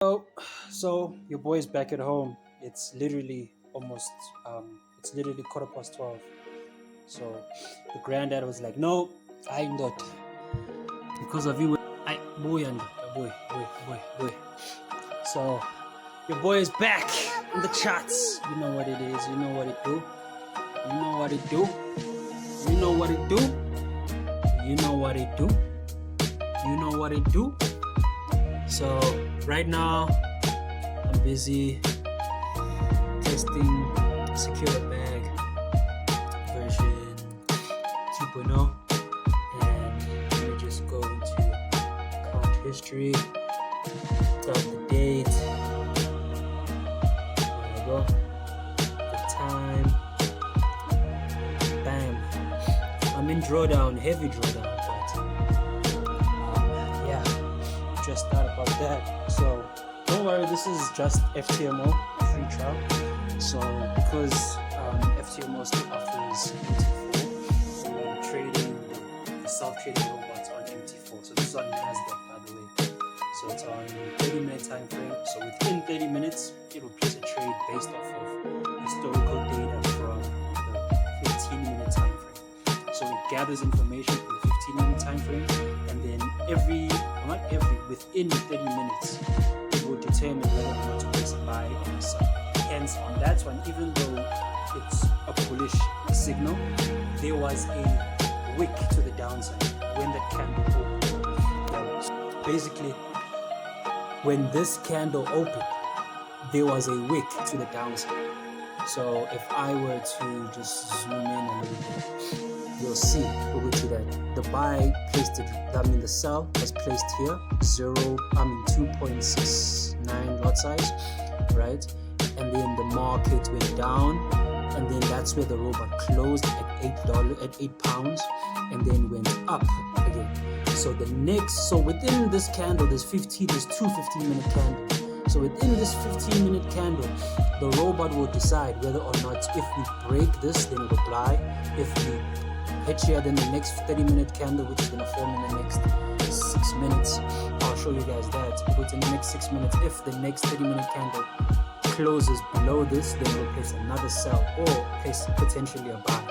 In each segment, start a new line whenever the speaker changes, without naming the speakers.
So, so your boy is back at home. It's literally quarter past 12. So the granddad was like, no, I not. Because of you, I, boy, and boy. So your boy is back in the chats. You know what it is. You know what it do. You know what it do. You know what it do. You know what it do. You know what it do. So right now, I'm busy testing Secure Bag version 2.0, and let me just go into account history, grab the date, there we go, the time, bam. I'm in drawdown, heavy drawdown, but yeah, just thought about that. So don't worry, this is just FTMO free trial. So because FTMO still offers MT4, we're trading the self-trading robots on MT4. So this is on Nasdaq, by the way. So it's on 30-minute time frame. So within 30 minutes, it will place a trade based off of historical data from the 15-minute time frame. So it gathers information from the 15-minute time frame, and then within 30 minutes, it will determine whether or not to place a buy or a sell. Hence, on that one, even though it's a bullish signal, there was a wick to the downside when the candle opened. Basically, when this candle opened, there was a wick to the downside. So if I were to just zoom in a little bit, you'll see over to that the buy placed it, the sell was placed here, 2.69 lot size, right? And then the market went down, and then that's where the robot closed at £8, and then went up again. So within this candle, there's two 15-minute candles. So within this 15-minute candle, the robot will decide whether or not, if we break this, then it will buy. If we hit here, then the next 30-minute candle, which is going to form in the next 6 minutes, I'll show you guys that. Within the next 6 minutes, if the next 30-minute candle closes below this, then we'll place another sell or place potentially a buy.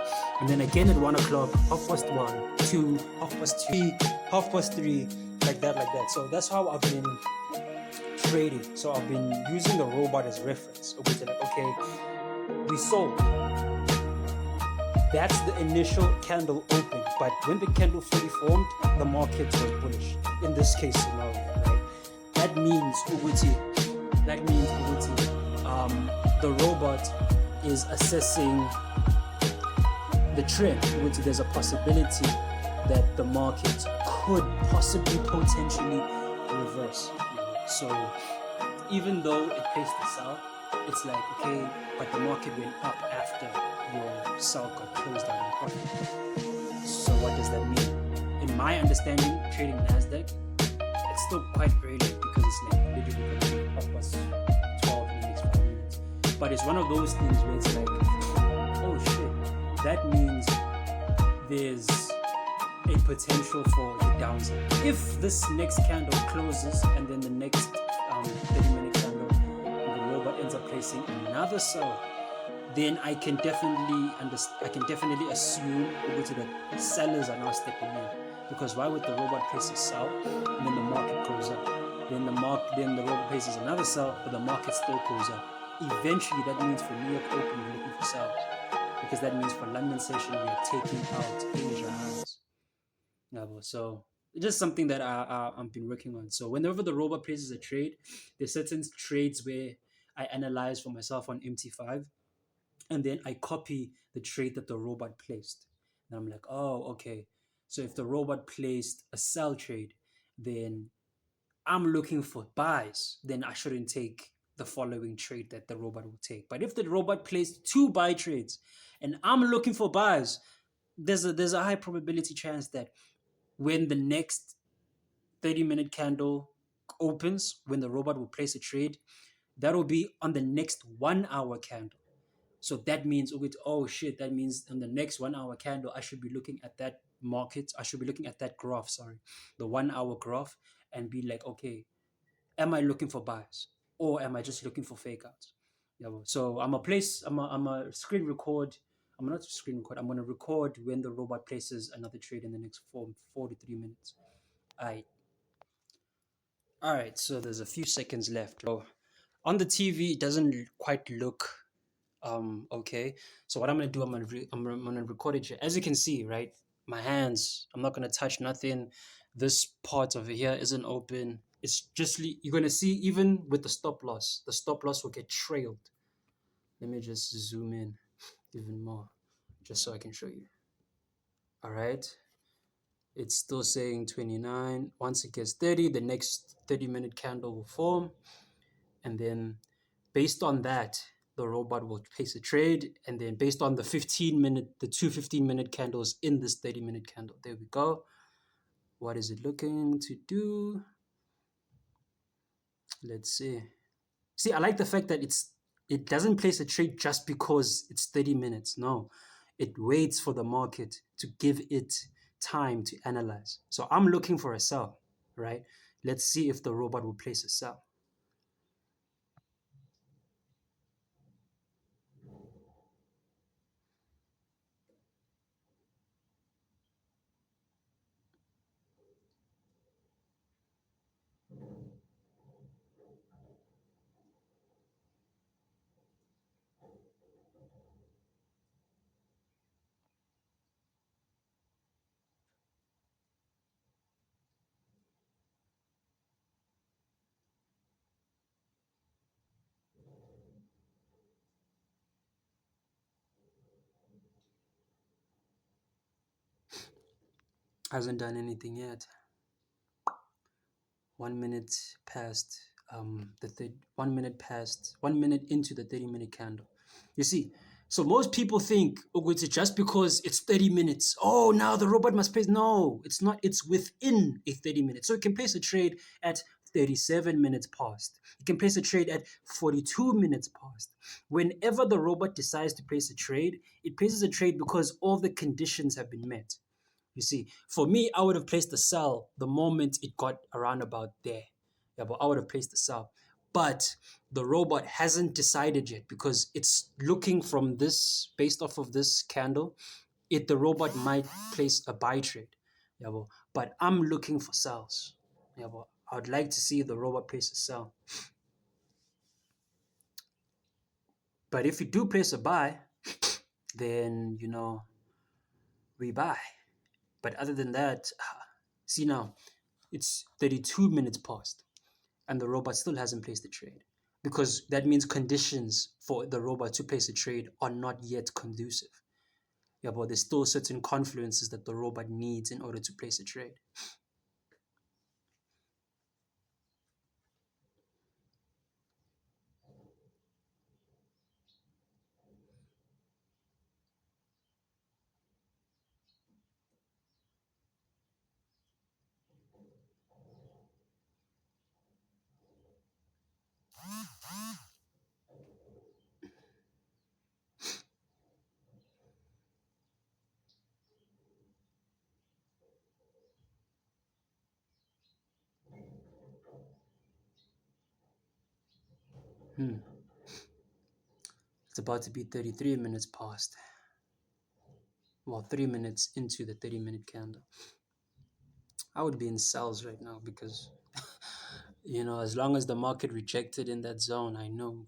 And then again at 1 o'clock, 1:30, 2, 3:30, 3:30, like that. So that's how I've been trading. So I've been using the robot as reference. Okay, we sold. That's the initial candle open, but when the candle fully formed, the market was bullish. In this case scenario, right? That means the robot is assessing the trend, which there's a possibility that the market could possibly potentially reverse. So even though it placed the sell, it's like, okay, but the market went up after your sell got closed out in profit. So what does that mean? In my understanding, trading Nasdaq, it's still quite early because it's like literally going to be half past 12 in the next 5 minutes. But it's one of those things where it's like, oh shit, that means there's a potential for the downside. If this next candle closes and then the next 30-minute candle, and the robot ends up placing another sell, then I can definitely assume that sellers are now stepping in. Because why would the robot place a sell and then the market goes up? Then the robot places another sell, but the market still goes up. Eventually, that means for New York Open, we're looking for sells, because that means for London session, we are taking out Asia highs. So it's just something that I've been working on. So whenever the robot places a trade, there's certain trades where I analyze for myself on MT5, and then I copy the trade that the robot placed. And I'm like, oh, okay. So if the robot placed a sell trade, then I'm looking for buys, then I shouldn't take the following trade that the robot will take. But if the robot placed 2 buy trades and I'm looking for buys, there's a high probability chance that when the next 30-minute candle opens, when the robot will place a trade, that will be on the next 1-hour candle. So that means, oh shit, that means on the next 1-hour candle, I should be looking at that market. I should be looking at that graph, the 1-hour graph, and be like, okay, am I looking for buys or am I just looking for fake outs? Yeah, well, so I'm a screen record. I'm not screen record. I'm gonna record when the robot places another trade in the next 4 to 3 minutes. All right, so there's a few seconds left. So on the TV, it doesn't quite look okay. So what I'm gonna do, I'm gonna record it here. As you can see, right, my hands, I'm not gonna touch nothing. This part over here isn't open. It's just you're gonna see even with the stop loss will get trailed. Let me just zoom in even more, just so I can show you. All right, it's still saying 29. Once it gets 30, the next 30-minute candle will form, and then based on that, the robot will place a trade, and then based on the 15-minute, the two 15-minute candles in this 30-minute candle. There we go. What is it looking to do? Let's see. See, I like the fact that it doesn't place a trade just because it's 30 minutes. No, it waits for the market to give it time to analyze. So I'm looking for a sell, right? Let's see if the robot will place a sell. Hasn't done anything yet. 1 minute past the 1 minute past 1 minute into the 30-minute candle. You see, so most people think, oh, it's just because it's 30 minutes. Oh, now the robot must place. No, it's not. It's within a 30 minutes. So it can place a trade at 37 minutes past. It can place a trade at 42 minutes past. Whenever the robot decides to place a trade, it places a trade because all the conditions have been met. You see, for me, I would have placed the sell the moment it got around about there. Yeah, but I would have placed the sell. But the robot hasn't decided yet because it's looking from this, based off of this candle, the robot might place a buy trade. Yeah, but I'm looking for sells. Yeah, but I'd like to see the robot place a sell. But if you do place a buy, then we buy. But other than that, see now, it's 32 minutes past and the robot still hasn't placed the trade because that means conditions for the robot to place a trade are not yet conducive. Yeah, but there's still certain confluences that the robot needs in order to place a trade. It's about to be 33 minutes past. Well, 3 minutes into the 30-minute candle. I would be in sells right now because, as long as the market rejected in that zone, I know.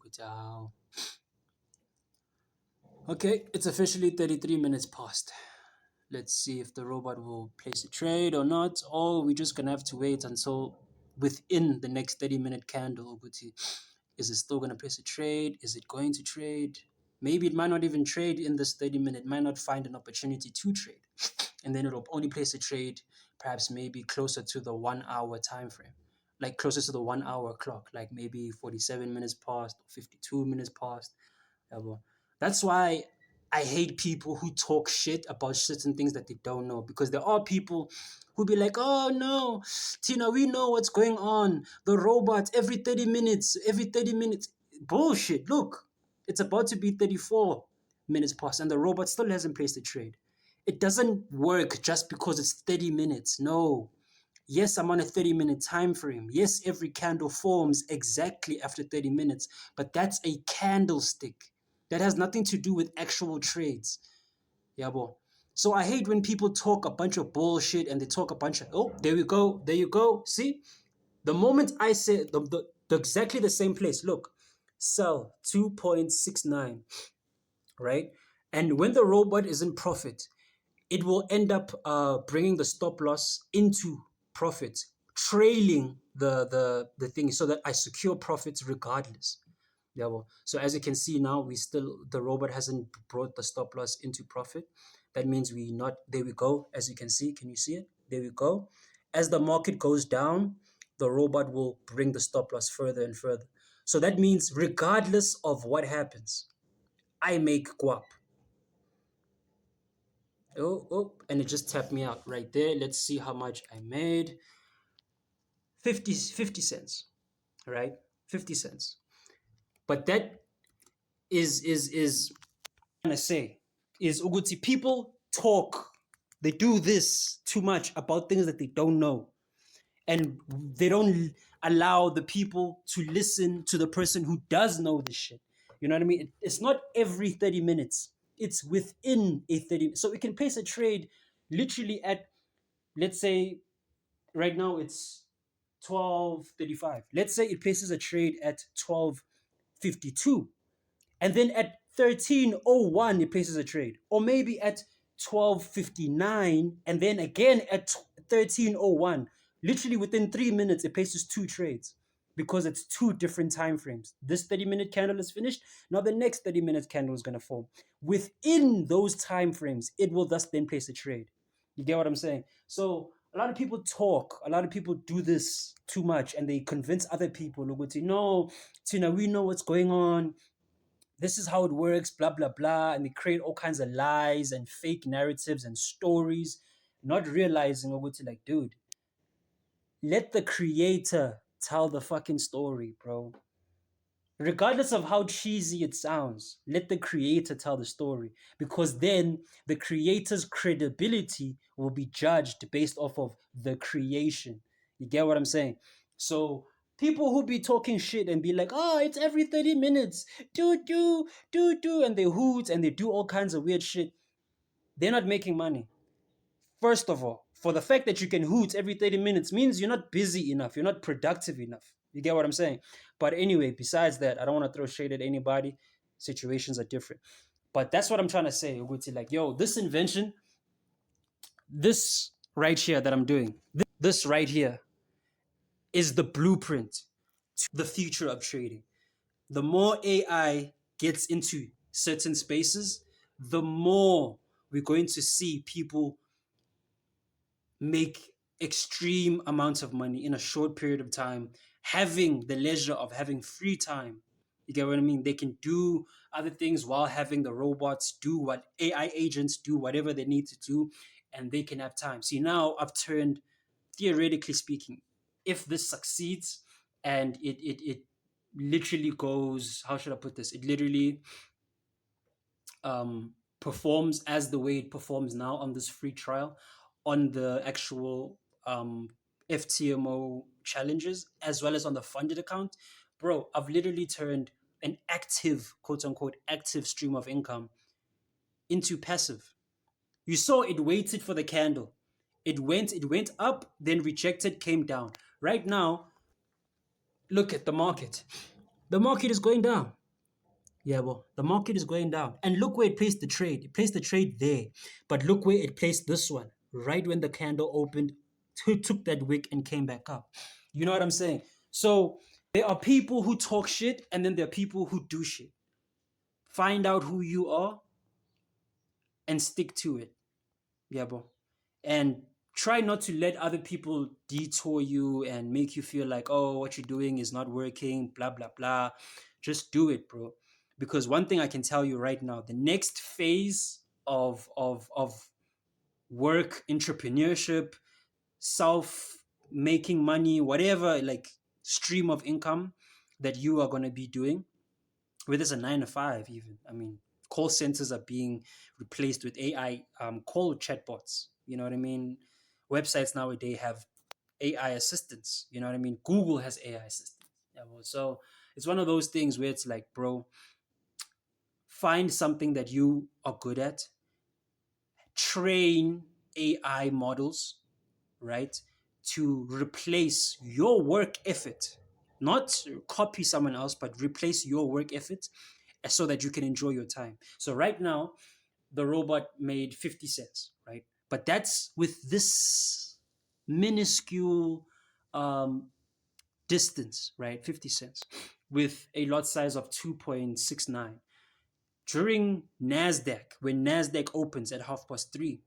Okay, it's officially 33 minutes past. Let's see if the robot will place a trade or not, or we're just gonna have to wait until within the next 30-minute candle. Is it still gonna place a trade? Is it going to trade? Maybe it might not even trade in this 30-minute, might not find an opportunity to trade. And then it'll only place a trade perhaps maybe closer to the 1 hour time frame. Like closer to the 1 hour clock, like maybe 47 minutes past or 52 minutes past. That's why I hate people who talk shit about certain things that they don't know, because there are people who be like, oh no, Tina, we know what's going on. The robot every 30 minutes. Bullshit. Look, it's about to be 34 minutes past and the robot still hasn't placed a trade. It doesn't work just because it's 30 minutes. No, Yes, I'm on a 30-minute time frame. Yes, every candle forms exactly after 30 minutes, but that's a candlestick. That has nothing to do with actual trades. Yeah, boy. So I hate when people talk a bunch of bullshit and they talk a bunch of, oh, there we go, there you go. See, the moment I say the exactly the same place, look, sell 2.69, right? And when the robot is in profit, it will end up bringing the stop loss into profit, trailing the thing so that I secure profits regardless. Yeah, well, so as you can see now, the robot hasn't brought the stop loss into profit. That means we not, there we go. As you can see, can you see it? There we go. As the market goes down, the robot will bring the stop loss further and further. So that means regardless of what happens, I make guap. Oh, and it just tapped me out right there. Let's see how much I made. 50 cents, right? 50 cents. But that is trying to say is Uguti, people talk, they do this too much about things that they don't know. And they don't allow the people to listen to the person who does know this shit. You know what I mean? It's not every 30 minutes. It's within a 30. So we can place a trade literally at, let's say, right now it's 12:35. Let's say it places a trade at 12:52. And then at 13:01 it places a trade. Or maybe at 12:59 and then again at 13:01. Literally within 3 minutes it places two trades because it's two different time frames. This 30-minute candle is finished. Now the next 30-minute candle is going to form. Within those time frames, it will thus then place a trade. You get what I'm saying? So a lot of people talk, a lot of people do this too much and they convince other people, no, Tina, we know what's going on. This is how it works, blah, blah, blah. And they create all kinds of lies and fake narratives and stories, not realizing, like, dude, let the creator tell the fucking story, bro. Regardless of how cheesy it sounds, let the creator tell the story because then the creator's credibility will be judged based off of the creation. You get what I'm saying? So people who be talking shit and be like, oh, it's every 30 minutes, do, and they hoot and they do all kinds of weird shit, they're not making money. First of all, for the fact that you can hoot every 30 minutes means you're not busy enough, you're not productive enough. You get what I'm saying? But anyway, besides that, I don't want to throw shade at anybody. Situations are different. But that's what I'm trying to say, Uguti. Like, yo, this invention, this right here that I'm doing, this right here is the blueprint to the future of trading. The more AI gets into certain spaces, the more we're going to see people make extreme amounts of money in a short period of time, having the leisure of having free time. You get what I mean? They can do other things while having the robots do what AI agents do, whatever they need to do, and they can have time. See, now I've turned, theoretically speaking, if this succeeds and it literally goes, how should I put this? It literally performs as the way it performs now on this free trial, on the actual FTMO challenges, as well as on the funded account, bro, I've literally turned an active, quote unquote, active stream of income into passive. You saw it waited for the candle. It went up, then rejected, came down. Right now, look at the market. The market is going down. Yeah, well, the market is going down. And look where it placed the trade. It placed the trade there. But look where it placed this one. Right when the candle opened, took that wick and came back up. You know what I'm saying? So there are people who talk shit and then there are people who do shit. Find out who you are and stick to it. Yeah, bro. And try not to let other people detour you and make you feel like, oh, what you're doing is not working, blah, blah, blah. Just do it, bro. Because one thing I can tell you right now, the next phase of work, entrepreneurship, self making money, whatever like stream of income that you are going to be doing, whether it's a 9 to 5 even. I mean, call centers are being replaced with AI call chatbots. You know what I mean? Websites nowadays have AI assistants. You know what I mean? Google has AI assistants. Yeah, well, so it's one of those things where it's like, bro, find something that you are good at, train AI models, right, to replace your work effort, not copy someone else, but replace your work effort so that you can enjoy your time. So right now, the robot made 50 cents, right? But that's with this minuscule um, distance, right? 50 cents with a lot size of 2.69. During NASDAQ, when NASDAQ opens at 3:30,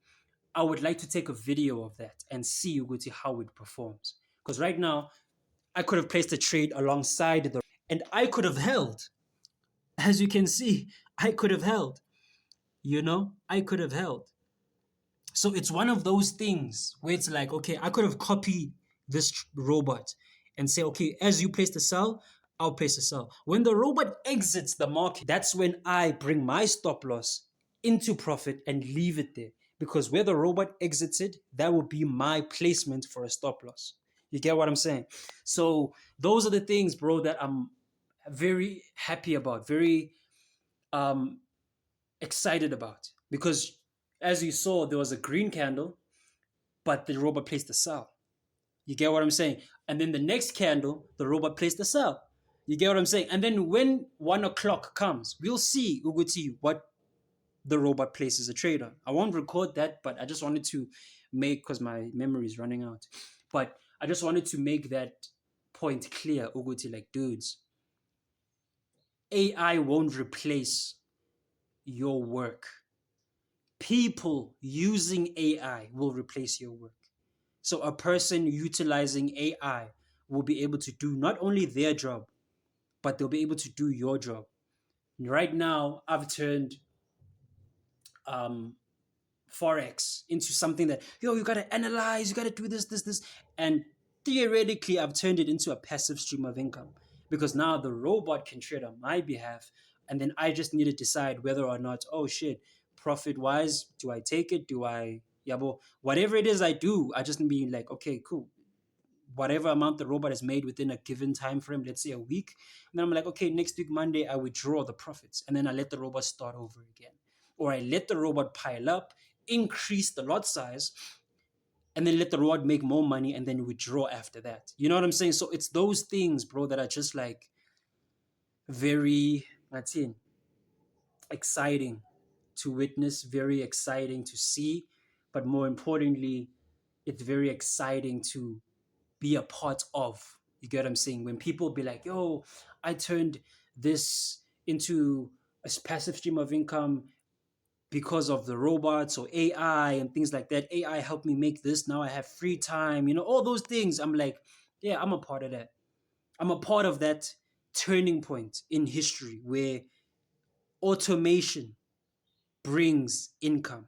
I would like to take a video of that and see Uguti how it performs. Because right now, I could have placed a trade alongside the and I could have held. As you can see, I could have held. I could have held. So it's one of those things where it's like, okay, I could have copied this robot and say, okay, as you place the sell, I'll place the sell. When the robot exits the market, that's when I bring my stop loss into profit and leave it there. Because where the robot exits it, that will be my placement for a stop loss. You get what I'm saying? So those are the things, bro, that I'm very happy about, very um, excited about. Because as you saw, there was a green candle, but the robot placed the sell. You get what I'm saying? And then the next candle, the robot placed the sell. You get what I'm saying? And then when 1 o'clock comes, we'll see Uguti what the robot places a trade on. I won't record that, but I just wanted to make, because my memory is running out. But I just wanted to make that point clear, Uguti, like, dudes, AI won't replace your work. People using AI will replace your work. So a person utilizing AI will be able to do not only their job, but they'll be able to do your job. Right now, I've turned um, Forex into something that, you got to analyze, you got to do this, this, this. And theoretically, I've turned it into a passive stream of income because now the robot can trade on my behalf. And then I just need to decide whether or not, oh shit, profit wise, do I take it? Do I, yeah, but whatever it is I do, I just be like, okay, cool. Whatever amount the robot has made within a given time frame, let's say a week. And then I'm like, okay, next week, Monday, I withdraw the profits. And then I let the robot start over again. Or I let the robot pile up, increase the lot size, and then let the robot make more money and then withdraw after that. You know what I'm saying? So it's those things, bro, that are just like very, that's it, exciting to witness, very exciting to see. But more importantly, it's very exciting to be a part of. You get what I'm saying? When people be like, yo, I turned this into a passive stream of income because of the robots or AI and things like that. AI helped me make this. Now I have free time, all those things. I'm like, yeah, I'm a part of that. I'm a part of that turning point in history where automation brings income.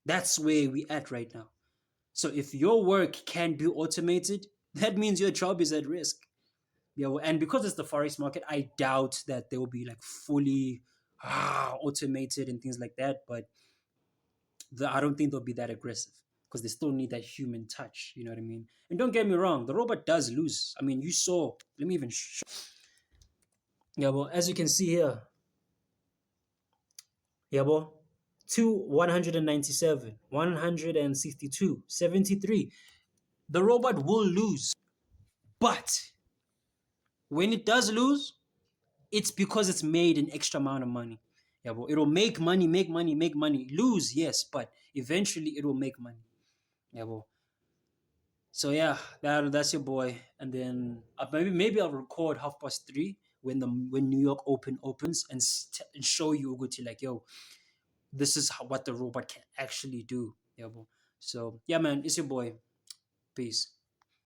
That's where we at right now. So if your work can be automated, that means your job is at risk. Yeah, well, and because it's the forex market, I doubt that they will be like fully automated and things like that. But I don't think they'll be that aggressive because they still need that human touch. You know what I mean? And don't get me wrong, the robot does lose. I mean, you saw. Let me even show. Yeah, well, as you can see here, yeah, well, 197, 162, 73. The robot will lose, but when it does lose, it's because it's made an extra amount of money. Yeah, but it'll make money, make money, make money. Lose, yes, but eventually it will make money. Yeah, well. So yeah, that's your boy. And then maybe I'll record 3:30 when New York opens and show you Uguti like, yo, this is what the robot can actually do. Yeah, well. So yeah, man, it's your boy. Peace.